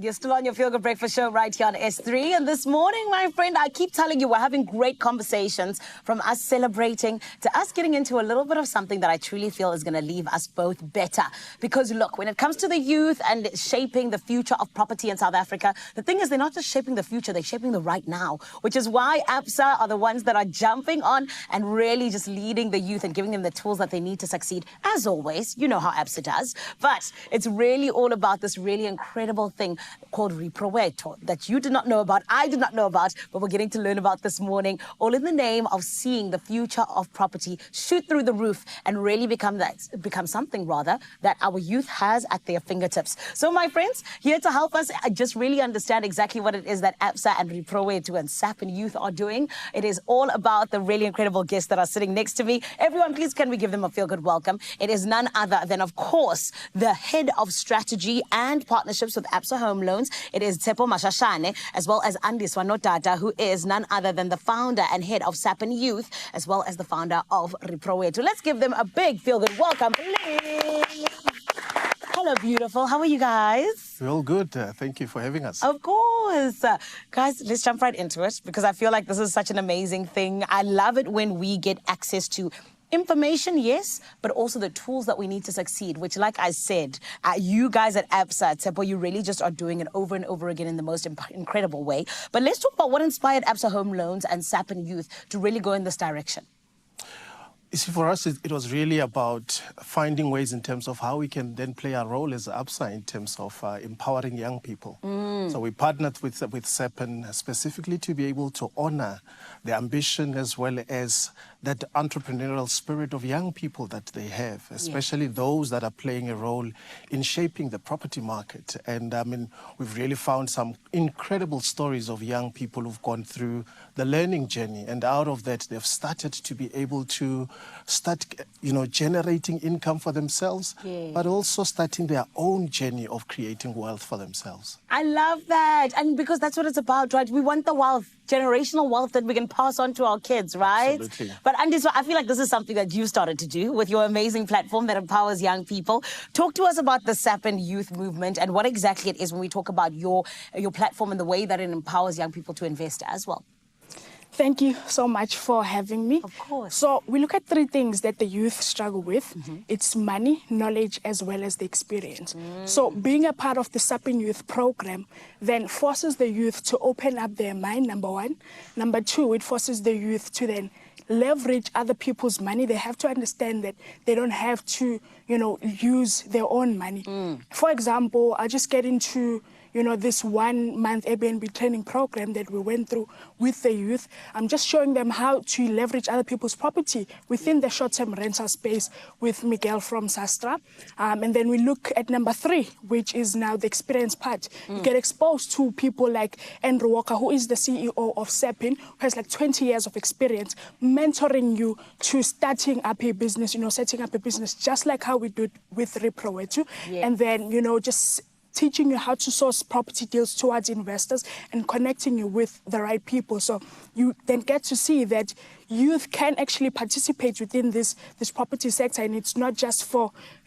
You're still on your Feel Good Breakfast show right here on S3. And this morning, my friend, I keep telling you, we're having great conversations, from us celebrating to us getting into a little bit of something that I truly feel is going to leave us both better. Because look, when it comes to the youth and shaping the future of property in South Africa, the thing is, they're not just shaping the future, they're shaping the right now, which is why Absa are the ones that are jumping on and really just leading the youth and giving them the tools that they need to succeed. As always, you know how Absa does. But it's really all about this really incredible thing called Soweto that you did not know about, I did not know about, but we're getting to learn about this morning, all in the name of seeing the future of property shoot through the roof and really become something rather that our youth has at their fingertips. So my friends, here to help us just really understand exactly what it is that Absa and Soweto and SAPIN youth are doing. It is all about the really incredible guests that are sitting next to me. Everyone, please can we give them a feel good welcome? It is none other than, of course, the head of strategy and partnerships with Absa Home Loans. It is Tsepo Mashashane, as well as Andy Swanotata, who is none other than the founder and head of SAPIN Youth, as well as the founder of Soweto. Let's give them a big feel-good welcome, please. Hello, beautiful. How are you guys? We're all good. Thank you for having us. Of course. Guys, let's jump right into it, because I feel like this is such an amazing thing. I love it when we get access to information, yes, but also the tools that we need to succeed, which, like I said, you guys at Absa, Tsepo, you really just are doing it over and over again in the most incredible way. But let's talk about what inspired Absa Home Loans and SAPIN Youth to really go in this direction. You see, for us, it was really about finding ways in terms of how we can then play our role as Absa in terms of empowering young people. So we partnered with SAPIN specifically to be able to honor the ambition as well as that entrepreneurial spirit of young people that they have, especially those that are playing a role in shaping the property market. And I mean, we've really found some incredible stories of young people who've gone through the learning journey, and out of that, they've started to be able to start, generating income for themselves, but also starting their own journey of creating wealth for themselves. I love that. And because that's what it's about, right? We want the wealth, generational wealth that we can pass on to our kids, right? Absolutely. But Andy, so I feel like this is something that you started to do with your amazing platform that empowers young people. Talk to us about the SAPIN youth movement and what exactly it is when we talk about your platform and the way that it empowers young people to invest as well. Thank you so much for having me. Of course. So we look at three things that the youth struggle with. It's money, knowledge, as well as the experience. So being a part of the SAPIN youth program then forces the youth to open up their mind, number one. Number two, it forces the youth to then leverage other people's money. They have to understand that they don't have to, use their own money. For example, I'll just get into this 1 month Airbnb training program that we went through with the youth. I'm just showing them how to leverage other people's property within the short-term rental space with Miguel from Sastra. And then we look at number 3, which is now the experience part. You get exposed to people like Andrew Walker, who is the CEO of SAPIN, who has like 20 years of experience, mentoring you to starting up a business, setting up a business, just like how we do with Soweto. And then, just teaching you how to source property deals towards investors and connecting you with the right people. So you then get to see that youth can actually participate within this property sector, and it's not just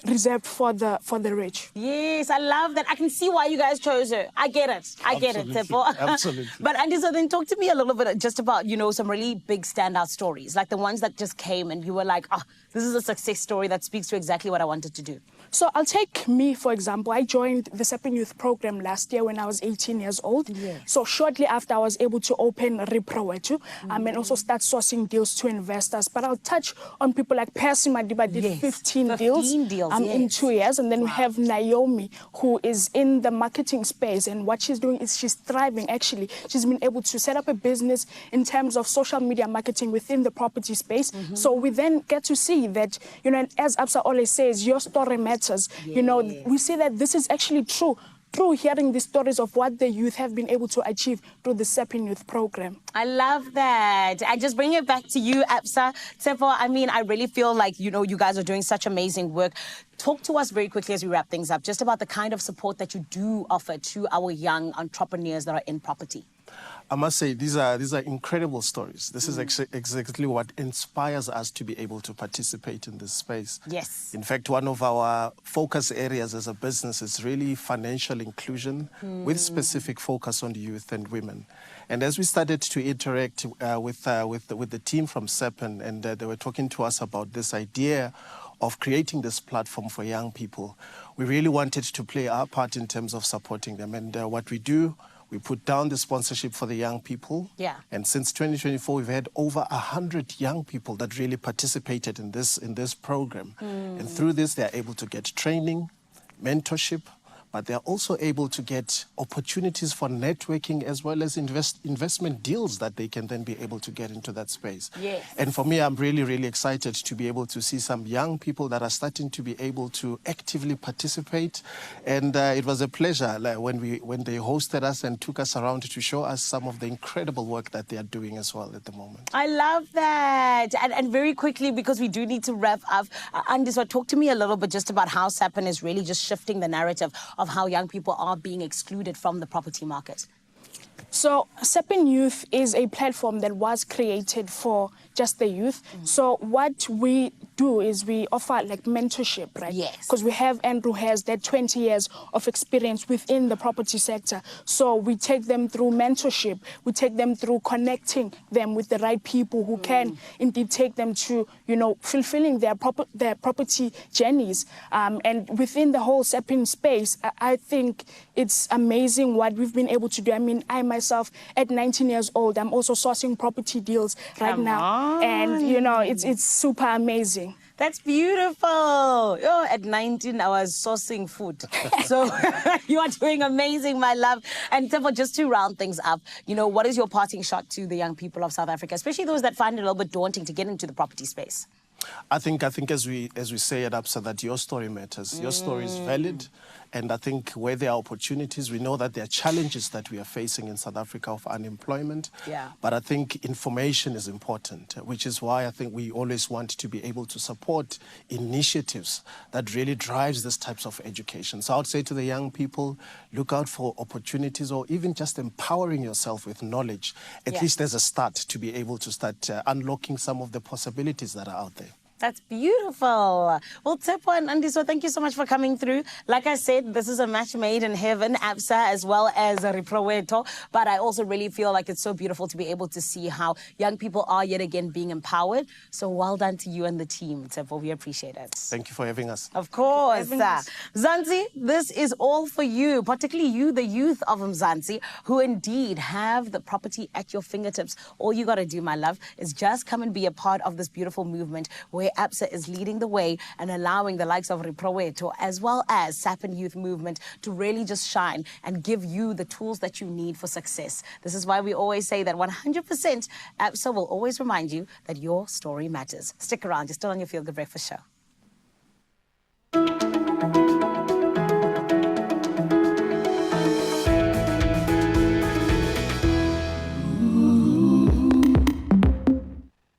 reserved for the rich. Yes, I love that. I can see why you guys chose her. I get it. I get it, Tsepo. Absolutely. But Andy, so then talk to me a little bit just about, some really big standout stories, like the ones that just came and you were like, this is a success story that speaks to exactly what I wanted to do. So I'll take me, for example. I joined the SAPIN Youth Program last year when I was 18 years old. So shortly after, I was able to open Soweto and also start sourcing deals to investors. But I'll touch on people like Percy Madiba did 15 deals in 2 years. And then we have Naomi, who is in the marketing space. And what she's doing is she's thriving, actually. She's been able to set up a business in terms of social media marketing within the property space. So we then get to see that, as Absa always says, your story matters. We see that this is actually true through hearing the stories of what the youth have been able to achieve through the SAPIN Youth Program. I love that. I just bring it back to you, Absa. Tsepo, I really feel like, you guys are doing such amazing work. Talk to us very quickly as we wrap things up, just about the kind of support that you do offer to our young entrepreneurs that are in property. I must say, these are incredible stories. This is exactly what inspires us to be able to participate in this space. Yes. In fact, one of our focus areas as a business is really financial inclusion with specific focus on youth and women. And as we started to interact with the team from SAPIN, and they were talking to us about this idea of creating this platform for young people, we really wanted to play our part in terms of supporting them. And what we do, we put down the sponsorship for the young people. Yeah. And since 2024, we've had over 100 young people that really participated in this program. And through this, they're able to get training, mentorship, but they're also able to get opportunities for networking as well as investment deals that they can then be able to get into that space. Yes. And for me, I'm really, really excited to be able to see some young people that are starting to be able to actively participate. And it was a pleasure when they hosted us and took us around to show us some of the incredible work that they are doing as well at the moment. I love that. And very quickly, because we do need to wrap up, Andiswa, talk to me a little bit just about how SAPIN is really just shifting the narrative of how young people are being excluded from the property market. So SAPIN Youth is a platform that was created for just the youth. So what we do is we offer like mentorship, right? Yes. Because we have Andrew has that 20 years of experience within the property sector. So we take them through mentorship. We take them through connecting them with the right people who can indeed take them to, you know, fulfilling their property journeys. And within the whole SAPIN space, I think it's amazing what we've been able to do. I mean, I myself, at 19 years old, I'm also sourcing property deals right now. And, you know, it's super amazing. That's beautiful. Oh, at 19, I was sourcing food. So you are doing amazing, my love. And Tefo, just to round things up, you know, what is your parting shot to the young people of South Africa, especially those that find it a little bit daunting to get into the property space? I think as we say at Absa, that your story matters. Your story is valid. And I think where there are opportunities, we know that there are challenges that we are facing in South Africa of unemployment. Yeah. But I think information is important, which is why I think we always want to be able to support initiatives that really drives these types of education. So I would say to the young people, look out for opportunities or even just empowering yourself with knowledge. At least there's a start to be able to start unlocking some of the possibilities that are out there. That's beautiful. Well, Tsepo and Andiswa, thank you so much for coming through. Like I said, this is a match made in heaven, Absa as well as Soweto. But I also really feel like it's so beautiful to be able to see how young people are yet again being empowered. So well done to you and the team, Tsepo. We appreciate it. Thank you for having us. Of course. Mzansi, this is all for you, particularly you, the youth of Mzansi, who indeed have the property at your fingertips. All you got to do, my love, is just come and be a part of this beautiful movement where Absa is leading the way and allowing the likes of Soweto as well as SAPIN Youth Movement to really just shine and give you the tools that you need for success. This is why we always say that 100% Absa will always remind you that your story matters. Stick around. You're still on your Feel Good Breakfast Show.